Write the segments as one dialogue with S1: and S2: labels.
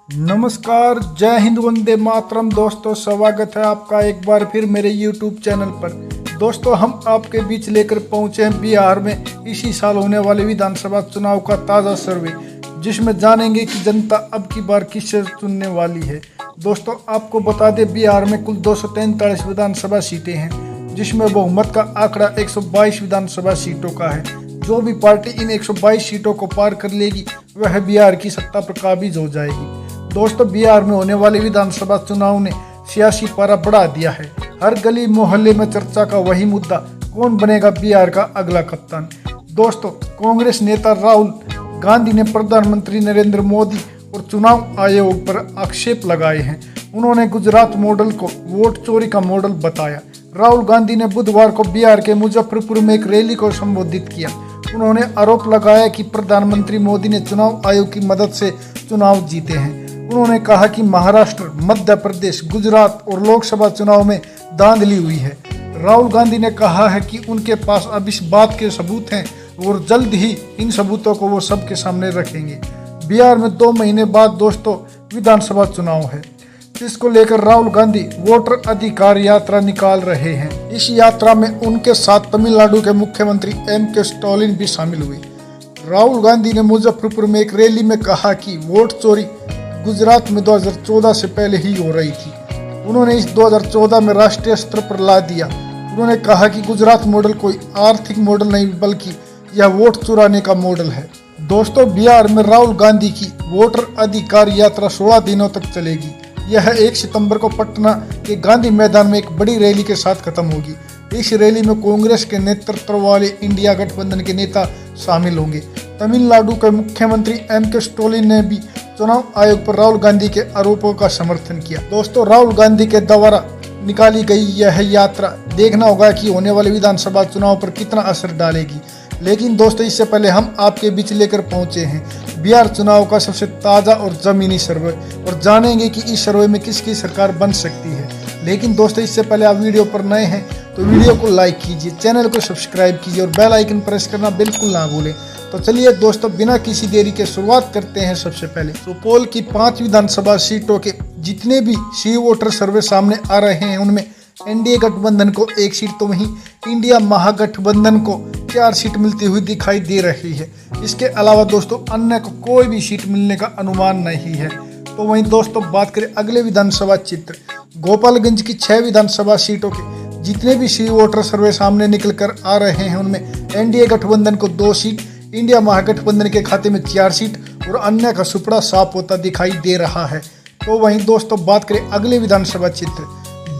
S1: नमस्कार, जय हिंद, वंदे मातरम। दोस्तों, स्वागत है आपका एक बार फिर मेरे YouTube चैनल पर। दोस्तों, हम आपके बीच लेकर पहुंचे हैं बिहार में इसी साल होने वाले विधानसभा चुनाव का ताज़ा सर्वे, जिसमें जानेंगे कि जनता अब की बार किसे चुनने वाली है। दोस्तों, आपको बता दें, बिहार में कुल 243 विधानसभा सीटें हैं, जिसमें बहुमत का आंकड़ा 122 विधानसभा सीटों का है। जो भी पार्टी इन 122 सीटों को पार कर लेगी, वह बिहार की सत्ता पर काबिज हो जाएगी। दोस्तों, बिहार में होने वाले विधानसभा चुनाव ने सियासी पारा बढ़ा दिया है। हर गली मोहल्ले में चर्चा का वही मुद्दा, कौन बनेगा बिहार का अगला कप्तान। दोस्तों, कांग्रेस नेता राहुल गांधी ने प्रधानमंत्री नरेंद्र मोदी और चुनाव आयोग पर आक्षेप लगाए हैं। उन्होंने गुजरात मॉडल को वोट चोरी का मॉडल बताया। राहुल गांधी ने बुधवार को बिहार के मुजफ्फरपुर में एक रैली को संबोधित किया। उन्होंने आरोप लगाया कि प्रधानमंत्री मोदी ने चुनाव आयोग की मदद से चुनाव जीते हैं। उन्होंने कहा कि महाराष्ट्र, मध्य प्रदेश, गुजरात और लोकसभा चुनाव में धांधली हुई है। राहुल गांधी ने कहा है कि उनके पास अब इस बात के सबूत हैं और जल्द ही इन सबूतों को वो सबके सामने रखेंगे। बिहार में 2 महीने बाद दोस्तों विधानसभा चुनाव है, जिसको लेकर राहुल गांधी वोटर अधिकार यात्रा निकाल रहे हैं। इस यात्रा में उनके साथ तमिलनाडु के मुख्यमंत्री M.K. स्टालिन भी शामिल हुए। राहुल गांधी ने मुजफ्फरपुर में एक रैली में कहा कि वोट चोरी गुजरात में 2014 से पहले ही हो रही थी। उन्होंने इस 2014 में राष्ट्रीय स्तर पर ला दिया। उन्होंने कहा कि गुजरात मॉडल कोई आर्थिक मॉडल नहीं, बल्कि यह वोट चुराने का मॉडल है। दोस्तों, बिहार में राहुल गांधी की वोटर अधिकार यात्रा 16 दिनों तक चलेगी। यह 1 सितंबर को पटना के गांधी मैदान में एक बड़ी रैली के साथ खत्म होगी। इस रैली में कांग्रेस के नेतृत्व वाले इंडिया गठबंधन के नेता शामिल होंगे। तमिलनाडु के मुख्यमंत्री M.K. स्टालिन ने भी चुनाव आयोग पर राहुल गांधी के आरोपों का समर्थन किया। दोस्तों, राहुल गांधी के द्वारा निकाली गई यह यात्रा देखना होगा कि होने वाले विधानसभा चुनाव पर कितना असर डालेगी। लेकिन दोस्तों, इससे पहले हम आपके बीच लेकर पहुंचे हैं बिहार चुनाव का सबसे ताज़ा और जमीनी सर्वे, और जानेंगे कि इस सर्वे में किसकी सरकार बन सकती है। लेकिन दोस्तों, इससे पहले आप वीडियो पर नए हैं तो वीडियो को लाइक कीजिए, चैनल को सब्सक्राइब कीजिए और बेल आइकन प्रेस करना बिल्कुल ना भूलें। तो चलिए दोस्तों, बिना किसी देरी के शुरुआत करते हैं। सबसे पहले सुपौल की 5 विधानसभा सीटों के जितने भी सी वोटर सर्वे सामने आ रहे हैं, उनमें एनडीए गठबंधन को 1 सीट तो वहीं इंडिया महागठबंधन को 4 सीट मिलती हुई दिखाई दे रही है। इसके अलावा दोस्तों अन्य को कोई भी सीट मिलने का अनुमान नहीं है। तो वहीं दोस्तों बात करें अगले विधानसभा क्षेत्र गोपालगंज की 6 विधानसभा सीटों के जितने भी सी वोटर सर्वे सामने निकल कर आ रहे हैं, उनमें एनडीए गठबंधन को 2 सीट, इंडिया महागठबंधन के खाते में 4 सीट और अन्य का सुपड़ा साफ होता दिखाई दे रहा है। तो वहीं दोस्तों बात करें अगले विधानसभा क्षेत्र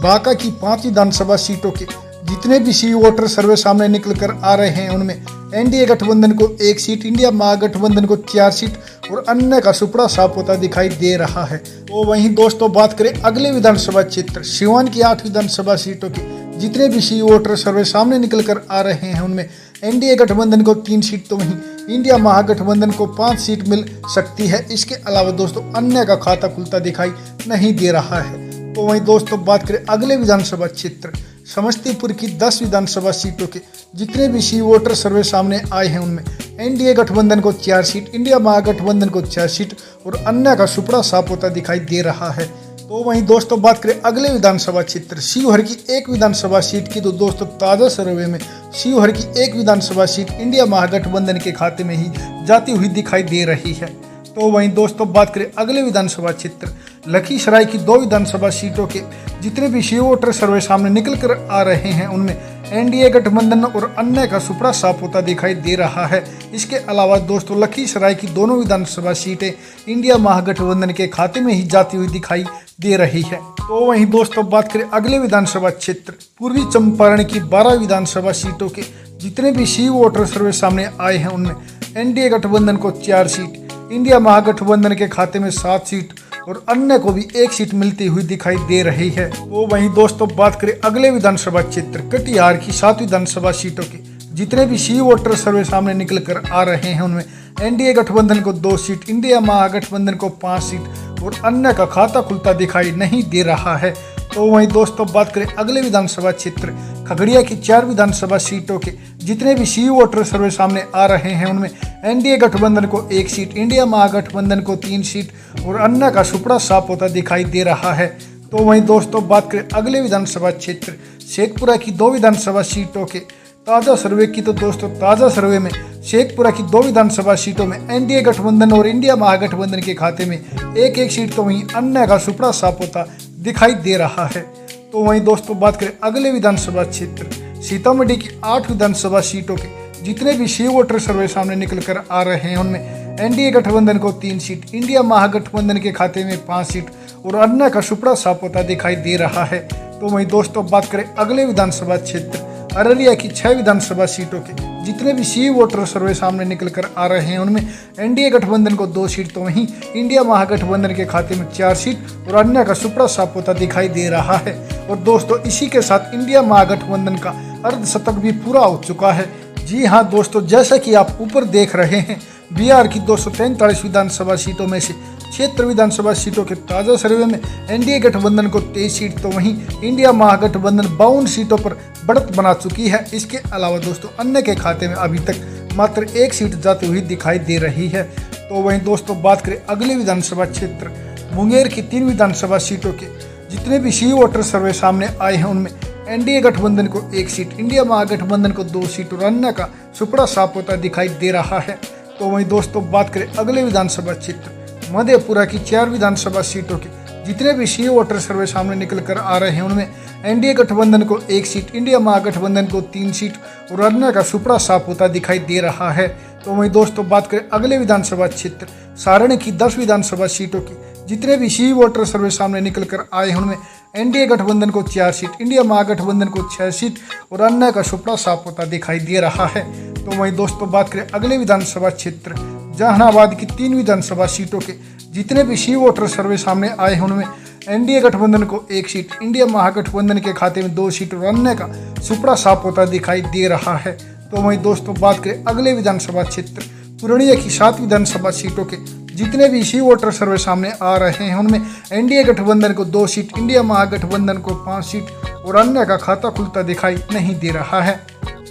S1: बांका की 5 विधानसभा सीटों के जितने भी सी वोटर सर्वे सामने निकल कर आ रहे हैं, उनमें एनडीए गठबंधन को 1 सीट, इंडिया महागठबंधन को 4 सीट और अन्य का सुपड़ा साफ होता दिखाई दे रहा है। तो वहीं दोस्तों बात करें अगले विधानसभा क्षेत्र सिवान की 8 विधानसभा सीटों के जितने भी सी वोटर सर्वे सामने निकल कर आ रहे हैं, उनमें एनडीए गठबंधन को 3 सीट तो वहीं इंडिया महागठबंधन को 5 सीट मिल सकती है। इसके अलावा दोस्तों अन्य का खाता खुलता दिखाई नहीं दे रहा है। तो वहीं दोस्तों बात करें अगले विधानसभा क्षेत्र समस्तीपुर की 10 विधानसभा सीटों के जितने भी सी वोटर सर्वे सामने आए हैं, उनमें एनडीए गठबंधन को 4 सीट, इंडिया महागठबंधन को 4 सीट और अन्य का सुपड़ा साफ होता दिखाई दे रहा है। तो वहीं दोस्तों बात करें अगले विधानसभा क्षेत्र शिवहर की 1 विधानसभा सीट की, तो दोस्तों ताज़ा सर्वे में शिवहर की 1 विधानसभा सीट इंडिया महागठबंधन के खाते में ही जाती हुई दिखाई दे रही है। तो वहीं दोस्तों बात करें अगले विधानसभा क्षेत्र लखीसराय की 2 विधानसभा सीटों के जितने भी सी वोटर सर्वे सामने निकल कर आ रहे हैं, उनमें एनडीए गठबंधन और अन्य का सुपड़ा साफ होता दिखाई दे रहा है। इसके अलावा दोस्तों लखीसराय की दोनों विधानसभा सीटें इंडिया महागठबंधन के खाते में ही जाती हुई दिखाई दे रही है। तो वहीं दोस्तों बात करें अगले विधानसभा क्षेत्र पूर्वी चंपारण की 12 विधानसभा सीटों के जितने भी सी वोटर सर्वे सामने आए हैं, उनमें एनडीए गठबंधन को 4 सीट, इंडिया महागठबंधन के खाते में 7 सीट और अन्य को भी 1 सीट मिलती हुई दिखाई दे रही है। तो वहीं दोस्तों बात करें अगले विधानसभा क्षेत्र कटिहार की 7 विधानसभा सीटों के जितने भी सी वोटर सर्वे सामने निकल कर आ रहे हैं, उनमें एनडीए गठबंधन को 2 सीट, इंडिया महागठबंधन को 5 सीट और अन्य का खाता खुलता दिखाई नहीं दे रहा है। तो वहीं दोस्तों बात करें अगले विधानसभा क्षेत्र खगड़िया की 4 विधानसभा सीटों के जितने भी सी वोटर सर्वे सामने आ रहे हैं उनमें एनडीए गठबंधन को 1 सीट, इंडिया महागठबंधन को 3 सीट और अन्य का सुपड़ा साफ होता दिखाई दे रहा है। तो वहीं दोस्तों बात करें अगले विधानसभा क्षेत्र शेखपुरा की 2 विधानसभा सीटों के ताज़ा सर्वे की, तो दोस्तों ताज़ा सर्वे में शेखपुरा की 2 विधानसभा सीटों में एनडीए गठबंधन और इंडिया महागठबंधन के खाते में 1-1 सीट, तो वहीं अन्य का सुपड़ा साफ होता दिखाई दे रहा है। तो वहीं दोस्तों बात करें अगले विधानसभा क्षेत्र सीतामढ़ी की 8 विधानसभा सीटों के जितने भी सी वोटर सर्वे सामने निकल कर आ रहे हैं उनमें एनडीए गठबंधन को 3 सीट, इंडिया महागठबंधन के खाते में 5 सीट और अन्य का सुपड़ा साफ होता दिखाई दे रहा है। तो वहीं दोस्तों बात करें अगले विधानसभा क्षेत्र अररिया की 6 विधानसभा सीटों के जितने भी सी वोटर सर्वे सामने निकल कर आ रहे हैं उनमें एनडीए गठबंधन को 2 सीट, तो वहीं इंडिया महागठबंधन के खाते में 4 सीट और अन्य का सुपड़ा साफ होता दिखाई दे रहा है। और दोस्तों इसी के साथ इंडिया महागठबंधन का अर्धशतक भी पूरा हो चुका है। जी हाँ दोस्तों, जैसा कि आप ऊपर देख रहे हैं बिहार की 243 विधानसभा सीटों में से 76 विधानसभा सीटों के ताज़ा सर्वे में एनडीए गठबंधन को 23 सीट, तो वहीं इंडिया महागठबंधन 52 सीटों पर बढ़त बना चुकी है। इसके अलावा दोस्तों अन्य के खाते में अभी तक मात्र 1 सीट जाती हुई दिखाई दे रही है। तो वहीं दोस्तों बात करें अगले विधानसभा क्षेत्र मुंगेर की 3 विधानसभा सीटों के जितने भी सी वोटर सर्वे सामने आए हैं उनमें एनडीए गठबंधन को 1 सीट, इंडिया महागठबंधन को 2 सीट और अन्य का सुपड़ा साफ होता दिखाई दे रहा है। तो वहीं दोस्तों बात करें अगले विधानसभा क्षेत्र मधेपुरा की 4 विधानसभा सीटों के जितने भी सी वोटर सर्वे सामने निकल कर आ रहे हैं उनमें एनडीए गठबंधन को 1 सीट, इंडिया महागठबंधन को 3 सीट और अन्य का सुपड़ा साफ होता दिखाई दे रहा है। तो वहीं दोस्तों बात करें अगले विधानसभा क्षेत्र सारण की 10 विधानसभा सीटों के जितने भी सी वोटर सर्वे सामने निकल कर आए हैं उनमें एनडीए गठबंधन को 4 सीट, इंडिया महागठबंधन को 6 सीट और अन्य का सुपड़ा साफ होता दिखाई दे रहा है। तो वहीं दोस्तों बात करें अगले विधानसभा क्षेत्र जहानाबाद की 3 विधानसभा सीटों के जितने भी सी वोटर सर्वे सामने आए हैं उनमें एनडीए गठबंधन को 1 सीट, इंडिया महागठबंधन के खाते में 2 सीट और अन्य का सुपड़ा साफ होता दिखाई दे रहा है। तो वहीं दोस्तों बात करें अगले विधानसभा क्षेत्र पूर्णिया की 7 विधानसभा सीटों के जितने भी सी वोटर सर्वे सामने आ रहे हैं उनमें एनडीए गठबंधन को 2 सीट, इंडिया महागठबंधन को 5 सीट और अन्य का खाता खुलता दिखाई नहीं दे रहा है।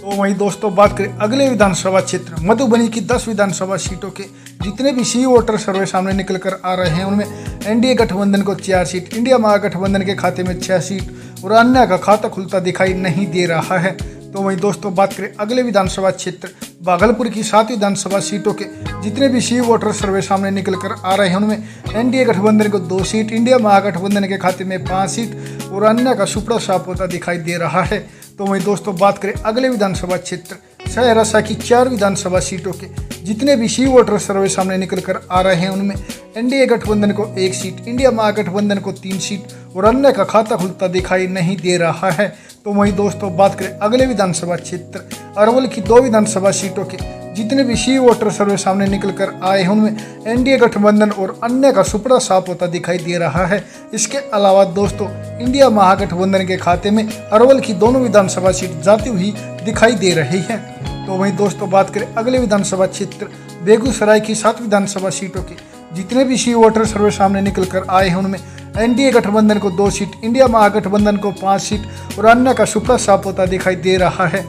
S1: तो वहीं दोस्तों बात करें अगले विधानसभा क्षेत्र मधुबनी की 10 विधानसभा सीटों के जितने भी सी वोटर सर्वे सामने निकल कर आ रहे हैं उनमें एनडीए गठबंधन को 4 सीट, इंडिया महागठबंधन के खाते में 6 सीट और अन्य का खाता खुलता दिखाई नहीं दे रहा है। तो वहीं दोस्तों बात करें अगले विधानसभा क्षेत्र भागलपुर की 7 विधानसभा सीटों के जितने भी सी वोटर सर्वे सामने निकल कर आ रहे हैं उनमें एनडीए गठबंधन को 2 सीट, इंडिया महागठबंधन के खाते में 5 सीट और अन्य का सुपड़ा साफ होता दिखाई दे रहा है। तो वहीं दोस्तों बात करें अगले विधानसभा क्षेत्र सहरसा की 4 विधानसभा सीटों के जितने भी सी वोटर सर्वे सामने निकल कर आ रहे हैं उनमें एनडीए गठबंधन को 1 सीट, इंडिया महागठबंधन को 3 सीट और अन्य का खाता खुलता दिखाई नहीं दे रहा है। तो वहीं दोस्तों बात करें अगले विधानसभा क्षेत्र अरवल की 2 विधानसभा सीटों के जितने भी सी वोटर सर्वे सामने निकल कर आए हैं उनमें एनडीए गठबंधन और अन्य का सुपड़ा साफ होता दिखाई दे रहा है। इसके अलावा दोस्तों इंडिया महागठबंधन के खाते में अरवल की दोनों विधानसभा सीट जाती हुई दिखाई दे रही है। तो वहीं दोस्तों बात करें अगले विधानसभा क्षेत्र बेगूसराय की 7 विधानसभा सीटों के जितने भी सी वोटर सर्वे सामने निकल कर आए हैं उनमें एनडीए गठबंधन को 2 सीट, इंडिया महागठबंधन को 5 सीट और अन्य का सुपड़ा साफ होता दिखाई दे रहा है।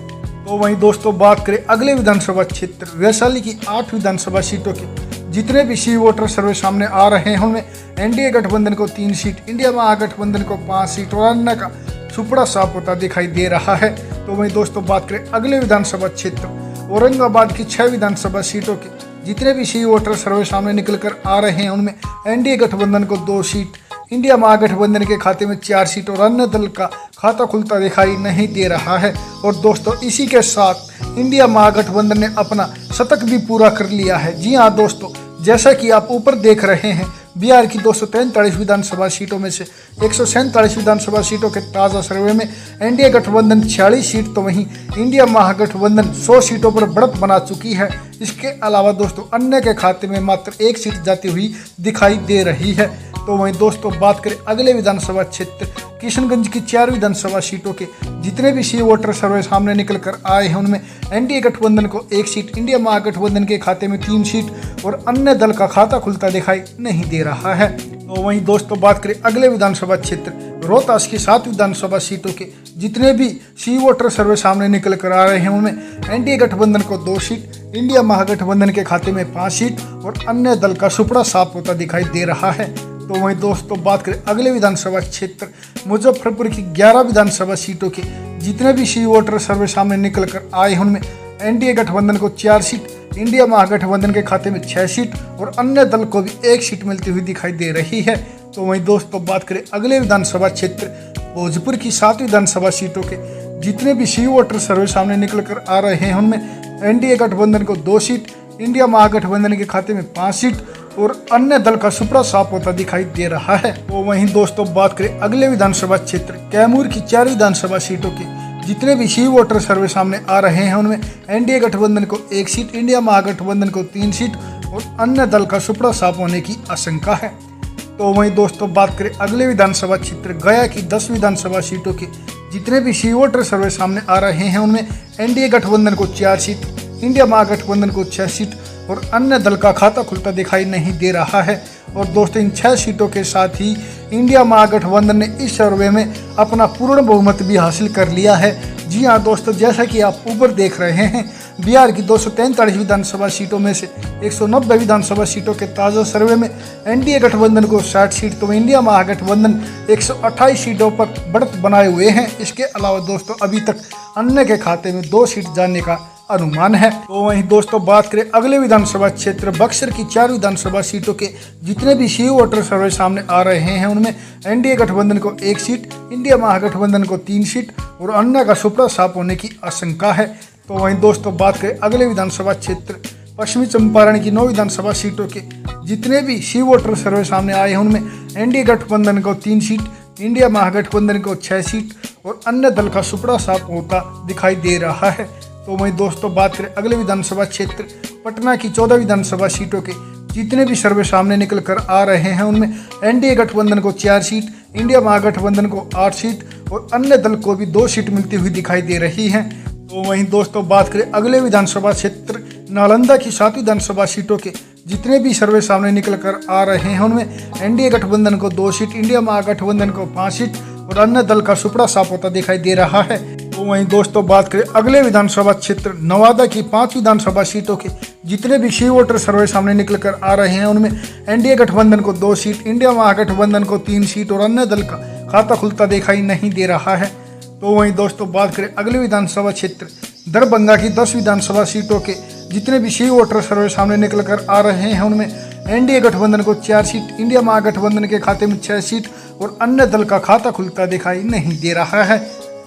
S1: तो वहीं दोस्तों बात करें अगले विधानसभा क्षेत्र वैशाली की 8 विधानसभा सीटों के जितने भी सी वोटर सर्वे सामने आ रहे हैं उनमें एनडीए गठबंधन को 3 सीट, इंडिया महागठबंधन को 5 सीट और अन्य का सुपड़ा साफ होता दिखाई दे रहा है। तो वहीं दोस्तों बात करें अगले विधानसभा क्षेत्र औरंगाबाद की 6 विधानसभा सीटों के जितने भी सी वोटर सर्वे सामने निकल कर आ रहे हैं उनमें एनडीए गठबंधन को 2 सीट, इंडिया महागठबंधन के खाते में 4 सीट और अन्य दल का खाता खुलता दिखाई नहीं दे रहा है। और दोस्तों इसी के साथ इंडिया महागठबंधन ने अपना शतक भी पूरा कर लिया है। जी हाँ दोस्तों, जैसा कि आप ऊपर देख रहे हैं बिहार की 243 विधानसभा सीटों में से 147 विधानसभा सीटों के ताज़ा सर्वे में एनडीए गठबंधन 46 सीट, तो वहीं इंडिया महागठबंधन 100 सीटों पर बढ़त बना चुकी है। इसके अलावा दोस्तों अन्य के खाते में मात्र 1 सीट जाती हुई दिखाई दे रही है। तो वहीं दोस्तों बात करें अगले विधानसभा क्षेत्र किशनगंज की 4 विधानसभा सीटों के जितने भी सी वोटर सर्वे सामने निकल कर आए हैं उनमें एनडीए गठबंधन को 1 सीट, इंडिया महागठबंधन के खाते में 3 सीट और अन्य दल का खाता खुलता दिखाई नहीं दे रहा है। तो वहीं दोस्तों बात करें अगले विधानसभा क्षेत्र रोहतास की 7 विधानसभा सीटों के जितने भी सी वोटर सर्वे सामने निकल कर आ रहे हैं उनमें एनडीए गठबंधन को 2 सीट, इंडिया महागठबंधन के खाते में 5 सीट और अन्य दल का सुपड़ा साफ होता दिखाई दे रहा है। तो वहीं दोस्तों बात करें अगले विधानसभा क्षेत्र मुजफ्फरपुर की 11 विधानसभा सीटों के जितने भी सी वोटर सर्वे सामने निकल कर आए हैं उनमें एनडीए गठबंधन को 4 सीट, इंडिया महागठबंधन के खाते में 6 सीट और अन्य दल को भी 1 सीट मिलती हुई दिखाई दे रही है। तो वहीं दोस्तों बात करें अगले विधानसभा क्षेत्र भोजपुर की 7 विधानसभा सीटों के जितने भी सी वोटर सर्वे सामने निकल कर आ रहे हैं उनमें एनडीए गठबंधन को 2 सीट, इंडिया महागठबंधन के खाते में 5 सीट और अन्य दल का सुपड़ा साफ होता दिखाई दे रहा है। तो वहीं दोस्तों बात करें अगले विधानसभा क्षेत्र कैमूर की 4 विधानसभा सीटों के जितने भी सी वोटर सर्वे सामने आ रहे हैं उनमें एनडीए गठबंधन को 1 सीट, इंडिया महागठबंधन को 3 सीट और अन्य दल का सुपड़ा साफ होने की आशंका है। तो वहीं दोस्तों बात करें अगले विधानसभा क्षेत्र गया की 10 विधानसभा सीटों के जितने भी सी वोटर सर्वे सामने आ रहे हैं उनमें एनडीए गठबंधन को 4 सीट, इंडिया महागठबंधन को 6 सीट और अन्य दल का खाता खुलता दिखाई नहीं दे रहा है। और दोस्तों इन 6 सीटों के साथ ही इंडिया महागठबंधन ने इस सर्वे में अपना पूर्ण बहुमत भी हासिल कर लिया है। जी हाँ दोस्तों, जैसा कि आप ऊपर देख रहे हैं बिहार की 243 विधानसभा सीटों में से 190 विधानसभा सीटों के ताज़ा सर्वे में एनडीए गठबंधन को 60 सीट तो इंडिया महागठबंधन 128 सीटों पर बढ़त बनाए हुए हैं। इसके अलावा दोस्तों अभी तक अन्य के खाते में 2 सीट जाने का अनुमान है। तो वहीं दोस्तों बात करें अगले विधानसभा क्षेत्र बक्सर की 4 विधानसभा सीटों के जितने भी सी वोटर सर्वे सामने आ रहे हैं उनमें एनडीए गठबंधन को 1 सीट, इंडिया महागठबंधन को 3 सीट और अन्य का सुपड़ा साफ होने की आशंका है। तो वहीं दोस्तों बात करें अगले विधानसभा क्षेत्र पश्चिमी चंपारण की 9 विधानसभा सीटों के जितने भी सी वोटर सर्वे सामने आए हैं उनमें एनडीए गठबंधन को 3 सीट, इंडिया महागठबंधन को 6 सीट और अन्य दल का सुपड़ा साफ होता दिखाई दे रहा है। तो वहीं दोस्तों बात करें अगले विधानसभा क्षेत्र पटना की 14 विधानसभा सीटों के जितने भी सर्वे सामने निकल कर आ रहे हैं उनमें एनडीए गठबंधन को 4 सीट, इंडिया महागठबंधन को 8 सीट और अन्य दल को भी 2 सीट मिलती हुई दिखाई दे रही हैं। तो वहीं दोस्तों बात करें अगले विधानसभा क्षेत्र नालंदा की 7 विधानसभा सीटों के जितने भी सर्वे सामने निकल कर आ रहे हैं उनमें एनडीए गठबंधन को 2 सीट, इंडिया महागठबंधन को 5 सीट और अन्य दल का सुपड़ा साफ होता दिखाई दे रहा है। तो वहीं दोस्तों बात करें अगले विधानसभा क्षेत्र नवादा की 5 विधानसभा सीटों के जितने भी सी वोटर सर्वे सामने निकल कर आ रहे हैं उनमें एनडीए गठबंधन को 2 सीट, इंडिया महागठबंधन को 3 सीट और अन्य दल का खाता खुलता दिखाई नहीं दे रहा है। तो वहीं दोस्तों बात करें अगले विधानसभा क्षेत्र दरभंगा की 10 विधानसभा सीटों के जितने भी सी वोटर सर्वे सामने निकल कर आ रहे हैं उनमें एनडीए गठबंधन को 4 सीट, इंडिया महागठबंधन के खाते में 6 सीट और अन्य दल का खाता खुलता दिखाई नहीं दे रहा है।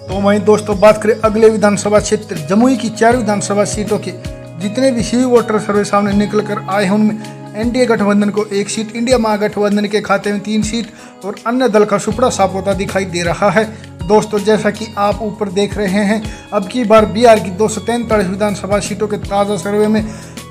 S1: तो वहीं दोस्तों बात करें अगले विधानसभा क्षेत्र जमुई की 4 विधानसभा सीटों के जितने भी सी वोटर सर्वे सामने निकल कर आए हैं उनमें एनडीए गठबंधन को 1 सीट, इंडिया महागठबंधन के खाते में 3 सीट और अन्य दल का सुपड़ा साफ होता दिखाई दे रहा है। दोस्तों जैसा कि आप ऊपर देख रहे हैं अब की बार बिहार की 243 विधानसभा सीटों के ताज़ा सर्वे में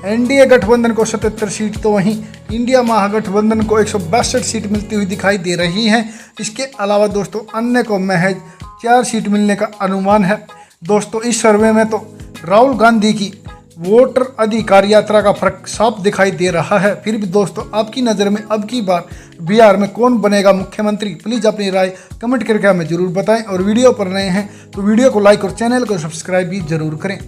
S1: एनडीए गठबंधन को 77 सीट तो वहीं इंडिया महागठबंधन को 162 सीट मिलती हुई दिखाई दे रही हैं। इसके अलावा दोस्तों अन्य को महज 4 सीट मिलने का अनुमान है। दोस्तों इस सर्वे में तो राहुल गांधी की वोटर अधिकार यात्रा का फर्क साफ दिखाई दे रहा है। फिर भी दोस्तों आपकी नज़र में अब की बार बिहार में कौन बनेगा मुख्यमंत्री, प्लीज़ अपनी राय कमेंट करके हमें जरूर बताएं और वीडियो पर नए हैं तो वीडियो को लाइक और चैनल को सब्सक्राइब भी जरूर करें।